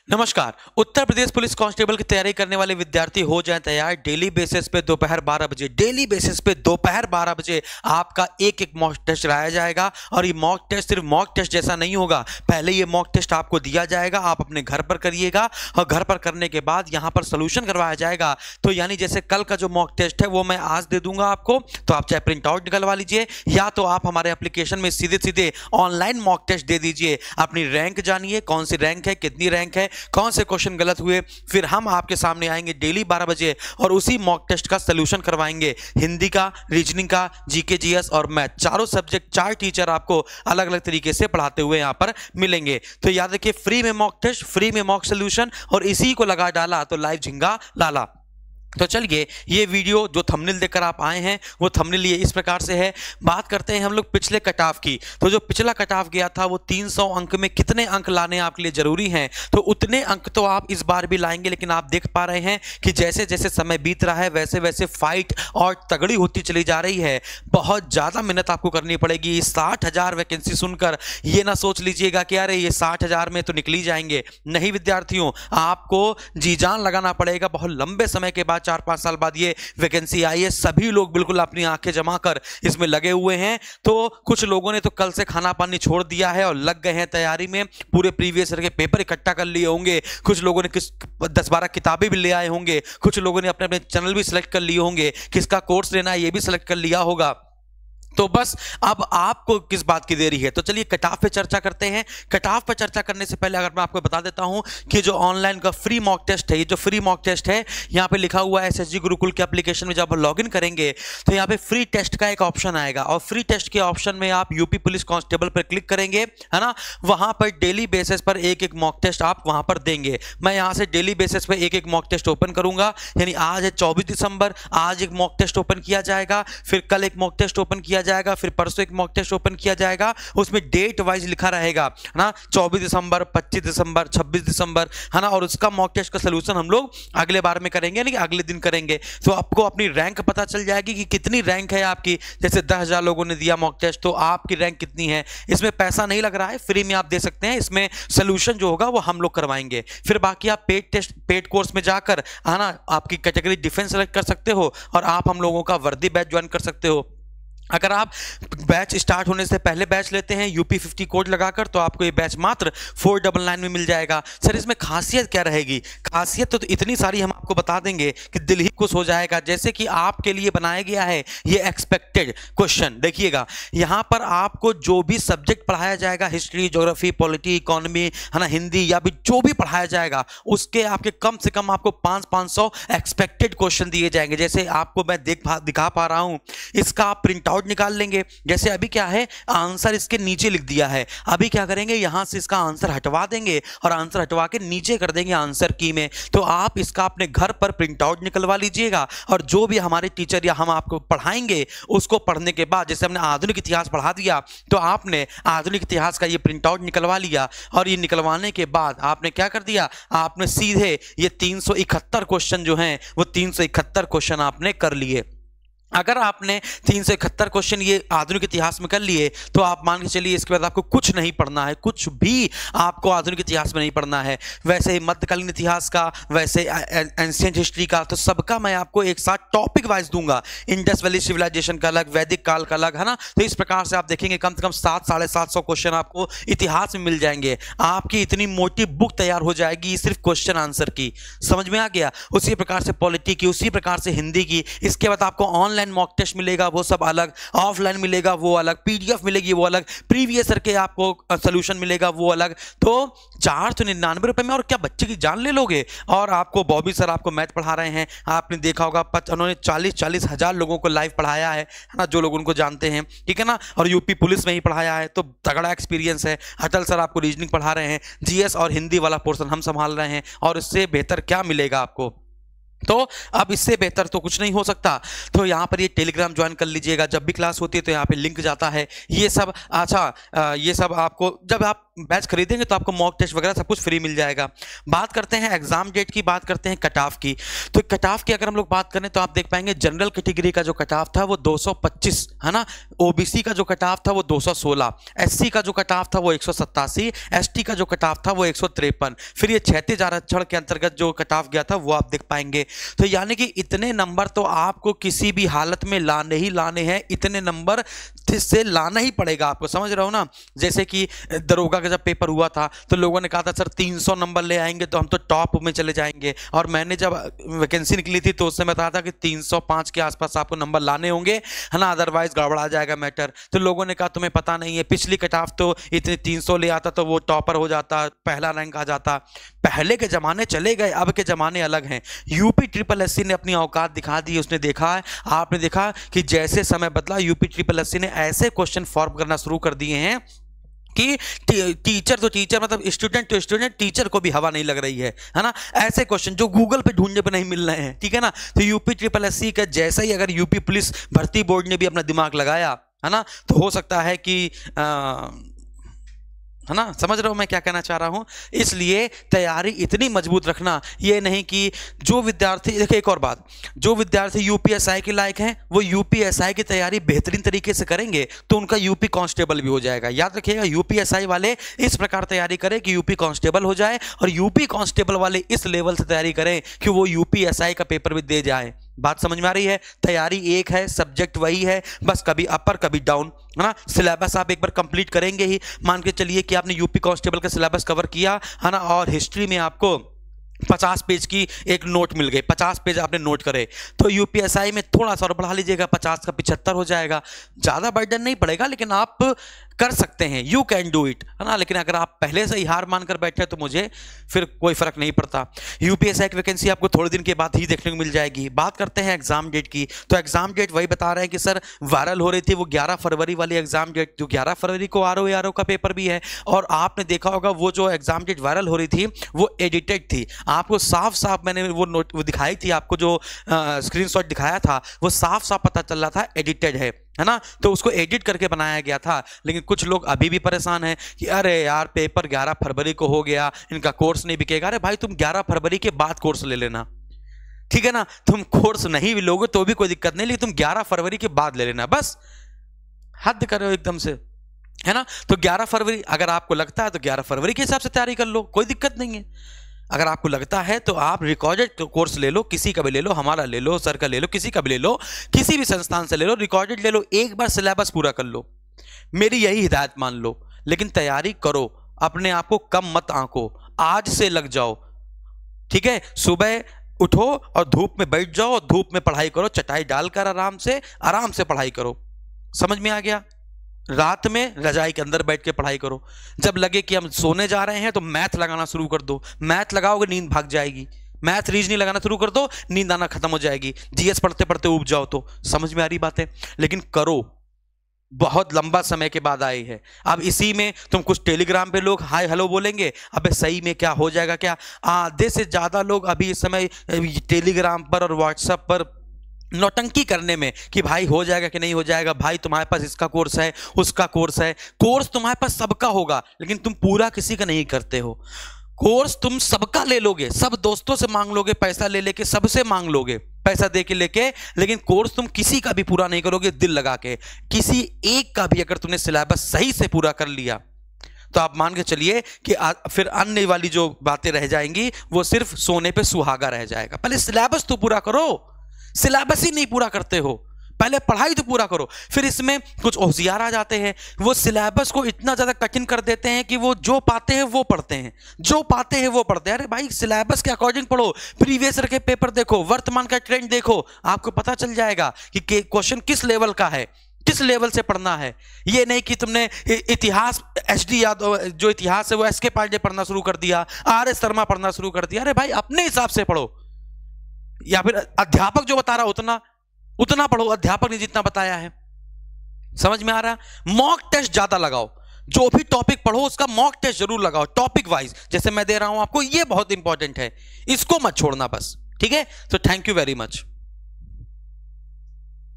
नमस्कार। Uttar Pradesh police constable की तैयारी करने वाले विद्यार्थी हो जाएं तैयार। डेली बेसिस पे दोपहर 12 बजे आपका एक एक मॉक टेस्ट कराया जाएगा। और ये मॉक टेस्ट सिर्फ मॉक टेस्ट जैसा नहीं होगा, पहले ये मॉक टेस्ट आपको दिया जाएगा, आप अपने घर पर करिएगा और घर पर करने के बाद यहाँ पर सोल्यूशन करवाया जाएगा। तो यानी जैसे कल का जो मॉक टेस्ट है वो मैं आज दे दूंगा आपको, तो आप चाहे प्रिंट आउट निकलवा लीजिए या तो आप हमारे एप्लीकेशन में सीधे सीधे ऑनलाइन मॉक टेस्ट दे दीजिए। अपनी रैंक जानिए, कौन सी रैंक है, कितनी रैंक है, कौन से क्वेश्चन गलत हुए, फिर हम आपके सामने आएंगे डेली 12 बजे और उसी मॉक टेस्ट का सलूशन करवाएंगे। हिंदी का, रीजनिंग का, जीके जीएस और मैथ, चारों सब्जेक्ट 4 टीचर आपको अलग अलग तरीके से पढ़ाते हुए यहां पर मिलेंगे। तो याद रखिए, फ्री में मॉक टेस्ट, फ्री में मॉक सलूशन और इसी को लगा डाला तो लाइव झिंगा लाला। तो चलिए, ये वीडियो जो थंबनेल देखकर आप आए हैं वो थंबनेल ये इस प्रकार से है। बात करते हैं हम लोग पिछले कट ऑफ की। तो जो पिछला कट ऑफ गया था वो 300 अंक में कितने अंक लाने आपके लिए जरूरी हैं, तो उतने अंक तो आप इस बार भी लाएंगे। लेकिन आप देख पा रहे हैं कि जैसे जैसे समय बीत रहा है वैसे वैसे फाइट और तगड़ी होती चली जा रही है। बहुत ज़्यादा मेहनत आपको करनी पड़ेगी। 60,000 वैकेंसी सुनकर ये ना सोच लीजिएगा कि अरे ये 60,000 में तो निकल ही जाएंगे। नहीं विद्यार्थियों, आपको जी जान लगाना पड़ेगा। बहुत लंबे समय के बाद 4-5 साल बाद ये वैकेंसी आई है। सभी लोग बिल्कुल अपनी आंखें जमा कर इसमें लगे हुए हैं। तो कुछ लोगों ने तो कल से खाना पानी छोड़ दिया है और लग गए हैं तैयारी में। पूरे प्रीवियस ईयर के पेपर इकट्ठा कर लिए होंगे। कुछ लोगों ने 10-12 किताबें भी ले आए होंगे। कुछ लोगों ने अपने अपने चैनल भी सिलेक्ट कर लिए होंगे। किसका कोर्स लेना है ये भी सिलेक्ट कर लिया होगा। तो बस अब आपको किस बात की देरी है। तो चलिए कट ऑफ पे चर्चा करते हैं। कट ऑफ पे चर्चा करने से पहले अगर मैं आपको बता देता हूं कि जो ऑनलाइन का फ्री मॉक टेस्ट है, ये जो फ्री मॉक टेस्ट है यहां पे लिखा हुआ है एसएसजी गुरुकुल के एप्लीकेशन में जब आप लॉगिन करेंगे तो यहां पे फ्री टेस्ट का एक ऑप्शन आएगा और फ्री टेस्ट के ऑप्शन में आप यूपी पुलिस कांस्टेबल पर क्लिक करेंगे, है ना। वहां पर डेली बेसिस पर एक एक मॉक टेस्ट आप वहां पर देंगे। मैं यहां से डेली बेसिस पर एक एक मॉक टेस्ट ओपन करूंगा। यानी आज है 24 दिसंबर, आज एक मॉक टेस्ट ओपन किया जाएगा, फिर कल एक मॉक टेस्ट ओपन किया जाएगा, फिर परसों एक मॉक टेस्ट ओपन किया जाएगा। उसमें डेट वाइज लिखा रहेगा, है ना, 24 दिसंबर, 25 दिसंबर, 26 दिसंबर, है ना। और उसका मॉक टेस्ट का सलूशन हम लोग अगले बार में करेंगे, यानी कि अगले दिन करेंगे। तो आपको अपनी रैंक पता चल जाएगी कि कितनी रैंक है आपकी। जैसे 10,000 लोगों ने दिया मॉक टेस्ट, तो आपकी रैंक कितनी है। इसमें पैसा नहीं लग रहा है, फ्री में आप दे सकते हैं। इसमें सलूशन जो होगा वो हम लोग करवाएंगे। फिर बाकी आप पेड टेस्ट, पेड कोर्स में जाकर, है ना, आपकी कैटेगरी डिफेंस सेलेक्ट कर सकते हो और आप हम लोगों का वर्दी बैच ज्वाइन कर सकते हो। अगर आप बैच स्टार्ट होने से पहले बैच लेते हैं यूपी 50 कोड लगाकर, तो आपको ये बैच मात्र 499 में मिल जाएगा। सर इसमें खासियत क्या रहेगी? खासियत तो इतनी सारी हम आपको बता देंगे कि दिल ही खुश हो जाएगा। जैसे कि आपके लिए बनाया गया है ये एक्सपेक्टेड क्वेश्चन। देखिएगा, यहाँ पर आपको जो भी सब्जेक्ट पढ़ाया जाएगा, हिस्ट्री, ज्योग्राफी, पॉलिटी, इकोनॉमी, है ना, हिंदी या भी जो भी पढ़ाया जाएगा, उसके आपके कम से कम आपको 500 एक्सपेक्टेड क्वेश्चन दिए जाएंगे। जैसे आपको मैं दिखा पा रहा हूँ, इसका आप प्रिंट आउट निकाल लेंगे। जैसे अभी क्या है, आंसर इसके नीचे लिख दिया है। अभी क्या करेंगे, यहां से इसका आंसर हटवा देंगे और आंसर हटवा के नीचे कर देंगे आंसर की में। तो आप इसका अपने घर पर प्रिंट आउट निकलवा लीजिएगा और जो भी हमारे टीचर या हम आपको पढ़ाएंगे उसको पढ़ने के बाद, जैसे हमने आधुनिक इतिहास पढ़ा दिया तो आपने आधुनिक इतिहास का ये प्रिंट आउट निकलवा लिया और ये निकलवाने के बाद आपने क्या कर दिया, आपने सीधे ये 371 क्वेश्चन जो हैं वो 371 क्वेश्चन आपने कर लिए। अगर आपने 371 क्वेश्चन ये आधुनिक इतिहास में कर लिए तो आप मान के चलिए इसके बाद आपको कुछ नहीं पढ़ना है, कुछ भी आपको आधुनिक इतिहास में नहीं पढ़ना है। वैसे ही मध्यकालीन इतिहास का, वैसे एंशिएंट हिस्ट्री का, तो सबका मैं आपको एक साथ टॉपिक वाइज दूंगा। इंडस वैली सिविलाइजेशन का अलग, वैदिक काल का अलग, है ना। तो इस प्रकार से आप देखेंगे कम से कम 700-750 क्वेश्चन आपको इतिहास में मिल जाएंगे। आपकी इतनी मोटी बुक तैयार हो जाएगी सिर्फ क्वेश्चन आंसर की। समझ में आ गया? उसी प्रकार से पॉलिटी की, उसी प्रकार से हिंदी की। इसके बाद आपको ऑनलाइन मॉक टेस्ट मिलेगा, वो सब अलग, ऑफलाइन मिलेगा वो अलग, पीडीएफ मिलेगी वो अलग, प्रीवियस ईयर के आपको सॉल्यूशन मिलेगा वो अलग। तो 499 रुपए में और क्या बच्चे की जान ले लोगे। और आपको बॉबी सर आपको मैथ पढ़ा रहे हैं, आपने देखा होगा उन्होंने 40-40 हजार लोगों को लाइव पढ़ाया है ना, जो लोग उनको जानते हैं, ठीक है ना। और यूपी पुलिस में ही पढ़ाया है, तो तगड़ा एक्सपीरियंस है। अटल सर आपको रीजनिंग पढ़ा रहे हैं, जीएस और हिंदी वाला पोर्शन हम संभाल रहे हैं। और इससे बेहतर क्या मिलेगा आपको? तो अब इससे बेहतर तो कुछ नहीं हो सकता। तो यहाँ पर ये टेलीग्राम ज्वाइन कर लीजिएगा। जब भी क्लास होती है तो यहाँ पे लिंक जाता है। ये सब अच्छा, ये सब आपको जब आप बैच खरीदेंगे तो आपको मॉक टेस्ट वगैरह सब कुछ फ्री मिल जाएगा। बात करते हैं एग्जाम डेट की, बात करते हैं कट ऑफ की। तो कट ऑफ की अगर हम लोग बात करें तो आप देख पाएंगे जनरल कैटेगरी का जो कट ऑफ था वो 225 है ना, ओबीसी का जो कट ऑफ था वो 216, एससी का जो कट ऑफ था वो 187, एसटी का जो कट ऑफ था वो 153, फिर ये 36 आरक्षण के अंतर्गत जो कट ऑफ गया था वो आप देख पाएंगे। तो यानी कि इतने नंबर तो आपको किसी भी हालत में लाने ही लाने हैं, इतने नंबर से लाना ही पड़ेगा आपको, समझ रहे हो ना। जैसे कि दरोगा का जब पेपर हुआ था तो लोगों ने कहा था सर 300 नंबर ले आएंगे तो हम तो टॉप में चले जाएंगे, और मैंने जब वैकेंसी निकली थी तो उससे मैं बताया था कि 305 के आसपास आपको नंबर लाने होंगे, है ना, अदरवाइज गड़बड़ा जाएगा मैटर। तो लोगों ने कहा तुम्हें पता नहीं है, पिछली कट ऑफ तो इतने 300 ले आता तो वो टॉपर हो जाता, पहला रैंक आ जाता। पहले के जमाने चले गए, अब के जमाने अलग हैं। यूपी ट्रिपल एससी ने अपनी औकात दिखा दी, उसने देखा है, आपने देखा कि जैसे समय बदला यूपी ट्रिपल एससी ने ऐसे क्वेश्चन फॉर्म करना शुरू कर दिए हैं कि टीचर तो टीचर मतलब स्टूडेंट तो स्टूडेंट, टीचर को भी हवा नहीं लग रही है ना। ऐसे क्वेश्चन जो गूगल पे ढूंढने पे नहीं मिल रहे हैं, ठीक है ना। तो यूपी ट्रिपल एससी का जैसा ही अगर यूपी पुलिस भर्ती बोर्ड ने भी अपना दिमाग लगाया, है ना, तो हो सकता है कि है ना, समझ रहे हो मैं क्या कहना चाह रहा हूं। इसलिए तैयारी इतनी मजबूत रखना, ये नहीं कि जो विद्यार्थी, देखिए एक और बात, जो विद्यार्थी यूपीएसआई के लायक हैं वो यूपीएसआई की तैयारी बेहतरीन तरीके से करेंगे तो उनका यूपी कांस्टेबल भी हो जाएगा। याद रखिएगा, यूपीएसआई वाले इस प्रकार तैयारी करें कि यूपी कांस्टेबल हो जाए, और यूपी कांस्टेबल वाले इस लेवल से तैयारी करें कि वो यूपीएसआई का पेपर भी दे जाए। बात समझ में आ रही है। तैयारी एक है, सब्जेक्ट वही है, बस कभी अपर कभी डाउन, है ना। सिलेबस आप एक बार कंप्लीट करेंगे ही, मान के चलिए कि आपने यूपी कांस्टेबल का सिलेबस कवर किया, है ना, और हिस्ट्री में आपको 50 पेज की एक नोट मिल गई, 50 पेज आपने नोट करे, तो यूपीएसआई में थोड़ा सा और बढ़ा लीजिएगा, 50 का 75 हो जाएगा। ज़्यादा बर्डन नहीं पड़ेगा, लेकिन आप कर सकते हैं, यू कैन डू इट, है ना। लेकिन अगर आप पहले से ही हार मानकर बैठे तो मुझे फिर कोई फर्क नहीं पड़ता। यूपीएसआई की वैकेंसी आपको थोड़े दिन के बाद ही देखने को मिल जाएगी। बात करते हैं एग्जाम डेट की, तो एग्जाम डेट वही बता रहे हैं कि सर वायरल हो रही थी वो 11 फरवरी वाली एग्जाम डेट, जो 11 फरवरी को आरओ का पेपर भी है। और आपने देखा होगा वो जो एग्जाम डेट वायरल हो रही थी वो एडिटेड थी, आपको साफ साफ मैंने वो दिखाई थी, आपको जो स्क्रीनशॉट दिखाया था वो साफ साफ पता चल रहा था एडिटेड है ना। तो उसको एडिट करके बनाया गया था। लेकिन कुछ लोग अभी भी परेशान हैं कि अरे यार पेपर 11 फरवरी को हो गया, इनका कोर्स नहीं बिकेगा। अरे भाई तुम 11 फरवरी के बाद कोर्स ले लेना, ठीक है ना। तुम कोर्स नहीं भी लोगे तो भी कोई दिक्कत नहीं, लेकिन तुम 11 फरवरी के बाद ले लेना, बस हद करो एकदम से, है ना। तो 11 फरवरी अगर आपको लगता है तो 11 फरवरी के हिसाब से तैयारी कर लो, कोई दिक्कत नहीं है। अगर आपको लगता है तो आप रिकॉर्डेड कोर्स ले लो, किसी का भी ले लो, हमारा ले लो, सर का ले लो, किसी का भी ले लो, किसी भी संस्थान से ले लो, रिकॉर्डेड ले लो, एक बार सिलेबस पूरा कर लो, मेरी यही हिदायत मान लो। लेकिन तैयारी करो, अपने आप को कम मत आंको, आज से लग जाओ, ठीक है। सुबह उठो और धूप में बैठ जाओ और धूप में पढ़ाई करो, चटाई डालकर आराम से पढ़ाई करो, समझ में आ गया। रात में रजाई के अंदर बैठ के पढ़ाई करो, जब लगे कि हम सोने जा रहे हैं तो मैथ लगाना शुरू कर दो, मैथ लगाओगे नींद भाग जाएगी, मैथ रीजनिंग लगाना शुरू कर दो, नींद आना खत्म हो जाएगी, जीएस पढ़ते पढ़ते उब जाओ। तो समझ में आ रही बात है, लेकिन करो, बहुत लंबा समय के बाद आई है। अब इसी में तुम कुछ टेलीग्राम पे लोग हाय हेलो बोलेंगे, अबे सही में क्या हो जाएगा क्या। आधे से ज्यादा लोग अभी इस समय टेलीग्राम पर और व्हाट्सएप पर नौटंकी करने में कि भाई हो जाएगा कि नहीं हो जाएगा, भाई तुम्हारे पास इसका कोर्स है, उसका कोर्स है। कोर्स तुम्हारे पास सबका होगा, लेकिन तुम पूरा किसी का नहीं करते हो। कोर्स तुम सबका ले लोगे, सब दोस्तों से मांग लोगे, पैसा ले लेके सबसे मांग लोगे, पैसा दे के लेके, लेकिन कोर्स तुम किसी का भी पूरा नहीं करोगे दिल लगा के। किसी एक का भी अगर तुमने सिलेबस सही से पूरा कर लिया तो आप मान के चलिए कि फिर अन्य वाली जो बातें रह जाएंगी वो सिर्फ सोने पे सुहागा रह जाएगा। पहले सिलेबस तो पूरा करो, सिलेबस ही नहीं पूरा करते हो, पहले पढ़ाई तो पूरा करो। फिर इसमें कुछ होशियार आ जाते हैं, वो सिलेबस को इतना ज्यादा कठिन कर देते हैं कि वो जो पाते हैं वो पढ़ते हैं, जो पाते हैं वो पढ़ते हैं। अरे भाई सिलेबस के अकॉर्डिंग पढ़ो, प्रीवियस ईयर के पेपर देखो, वर्तमान का ट्रेंड देखो, आपको पता चल जाएगा कि क्वेश्चन किस लेवल का है, किस लेवल से पढ़ना है। ये नहीं कि तुमने इतिहास एचडी यादव जो इतिहास है वो एसके पांडे पढ़ना शुरू कर दिया, आर.एस. शर्मा पढ़ना शुरू कर दिया। अरे भाई अपने हिसाब से पढ़ो, या फिर अध्यापक जो बता रहा उतना पढ़ो, अध्यापक ने जितना बताया है। समझ में आ रहा है। मॉक टेस्ट ज्यादा लगाओ, जो भी टॉपिक पढ़ो उसका मॉक टेस्ट जरूर लगाओ, टॉपिक वाइज, जैसे मैं दे रहा हूं आपको, ये बहुत इंपॉर्टेंट है, इसको मत छोड़ना बस, ठीक है। तो थैंक यू वेरी मच।